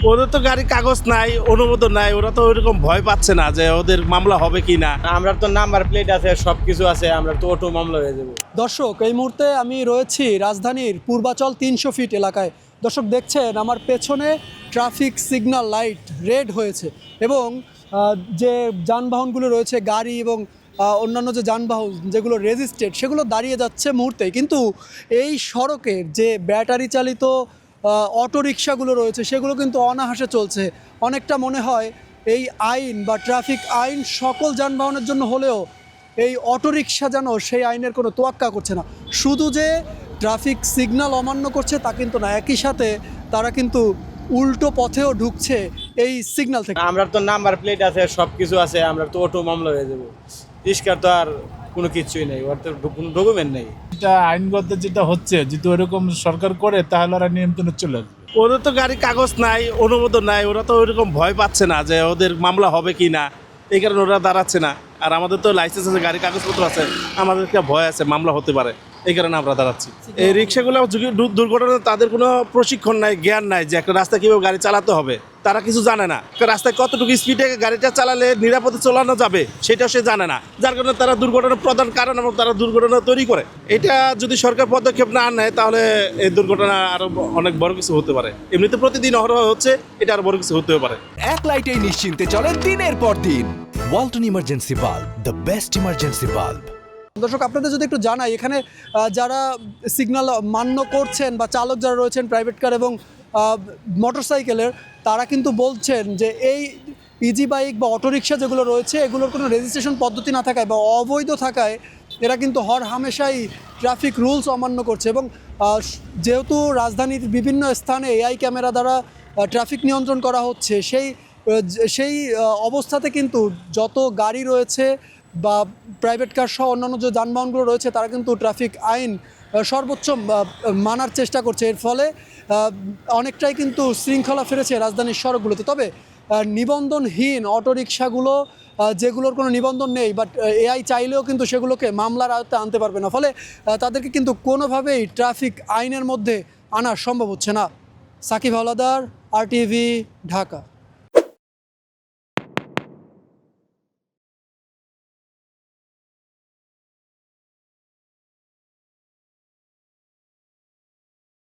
ওদের তো গাড়ি কাগজ নাই, অনুমোদন নাই, ওরা তো ওইরকম ভয় পাচ্ছে না যে ওদের মামলা হবে কি না। আমরা তো নাম্বার প্লেট আছে, সব কিছু আছে, আমরা তো অটো মামলা হয়ে যাবো। দর্শক, এই মুহূর্তে আমি রয়েছি রাজধানীর পূর্বাচল ৩০০ ফিট এলাকায়। দর্শক দেখছেন আমার পেছনে ট্রাফিক সিগন্যাল লাইট রেড হয়েছে এবং যে যানবাহনগুলো রয়েছে গাড়ি এবং অন্যান্য যে যানবাহন যেগুলো রেজিস্ট্রেড সেগুলো দাঁড়িয়ে যাচ্ছে মুহূর্তে। কিন্তু এই সড়কের যে ব্যাটারি চালিত অটোরিকশাগুলো রয়েছে সেগুলো কিন্তু অনাহাসে চলছে। অনেকটা মনে হয় এই আইন বা ট্রাফিক আইন সকল যানবাহনের জন্য হলেও এই অটোরিকশা যেন সেই আইনের কোনো তোয়াক্কা করছে না। শুধু যে ট্রাফিক সিগন্যাল অমান্য করছে তা কিন্তু না, একই সাথে তারা কিন্তু উল্টো পথেও ঢুকছে এই সিগন্যাল থেকে। আমরা তো নাম্বার প্লেট আছে, সব কিছু আছে, আমরা তো অটো মামলা হয়ে যাবো। রিস্কার তো আর কোনো কিছুই নেই, ওর তো কোনো ডকুমেন্ট নেই। এটা আইনগত যেটা হচ্ছে, যদি ওরকম সরকার করে তাহলে ওরা নিয়ন্ত্রণে চলে আসবে। ওদের তো গাড়ি কাগজ নাই, অনুমোদন নাই, ওরা তো ওইরকম ভয় পাচ্ছে না যে ওদের মামলা হবে কি না, এই কারণে ওরা দাঁড়াচ্ছে না। আর আমাদের তো লাইসেন্স আছে, গাড়ি কাগজপত্র আছে, আমাদেরকে ভয় আছে মামলা হতে পারে, এই কারণে আমরা দাঁড়াচ্ছি। এই রিক্সাগুলো দুর্ঘটনা, তাদের কোনো প্রশিক্ষণ নাই, জ্ঞান নাই যে একটা রাস্তায় কীভাবে গাড়ি চালাতে হবে, তারা কিছু জানে না। রাস্তায় কতটুকু স্পিডে গাড়িটা চালালে নিরাপদে চালানো যাবে সেটাও সে জানে না, যার কারণে তারা দুর্ঘটনার প্রধান কারণ এবং তারা দুর্ঘটনা তৈরি করে। এটা যদি সরকার পদক্ষেপ না নেয় তাহলে এই দুর্ঘটনা আরও অনেক বড় কিছু হতে পারে। এমনিতে প্রতিদিন অহরহ হচ্ছে, এটা আরও বড় কিছু হতেও পারে। এক লাইটেই নিশ্চিন্তে চলে দিনের পর দিন। Walton emergency bulb, the best emergency bulb. দর্শক, আপনাদের যদি একটু জানাই, এখানে যারা সিগন্যাল মান্য করছেন বা চালক যারা রয়েছেন প্রাইভেট কার এবং মোটরসাইকেলের, তারা কিন্তু বলছেন যে এই ইজি বাইক বা অটোরিকশা যেগুলো রয়েছে এগুলোর কোনো রেজিস্ট্রেশন পদ্ধতি না থাকায় বা অবৈধ থাকায় এরা কিন্তু হর হামেশাই ট্রাফিক রুলস অমান্য করছে। এবং যেহেতু রাজধানীর বিভিন্ন স্থানে এআই ক্যামেরা দ্বারা ট্রাফিক নিয়ন্ত্রণ করা হচ্ছে, সেই অবস্থাতে কিন্তু যত গাড়ি রয়েছে বা প্রাইভেট কার সহ অন্যান্য যে যানবাহনগুলো রয়েছে তারা কিন্তু ট্রাফিক আইন সর্বোচ্চ মানার চেষ্টা করছে। এর ফলে অনেকটাই কিন্তু শৃঙ্খলা ফিরেছে রাজধানীর সড়কগুলোতে। তবে নিবন্ধনহীন অটোরিকশাগুলো যেগুলোর কোনো নিবন্ধন নেই, বাট এআই চাইলেও কিন্তু সেগুলোকে মামলার আওতায় আনতে পারবে না, ফলে তাদেরকে কিন্তু কোনোভাবেই ট্রাফিক আইনের মধ্যে আনা সম্ভব হচ্ছে না। সাকিব হাওলাদার, RTV, ঢাকা।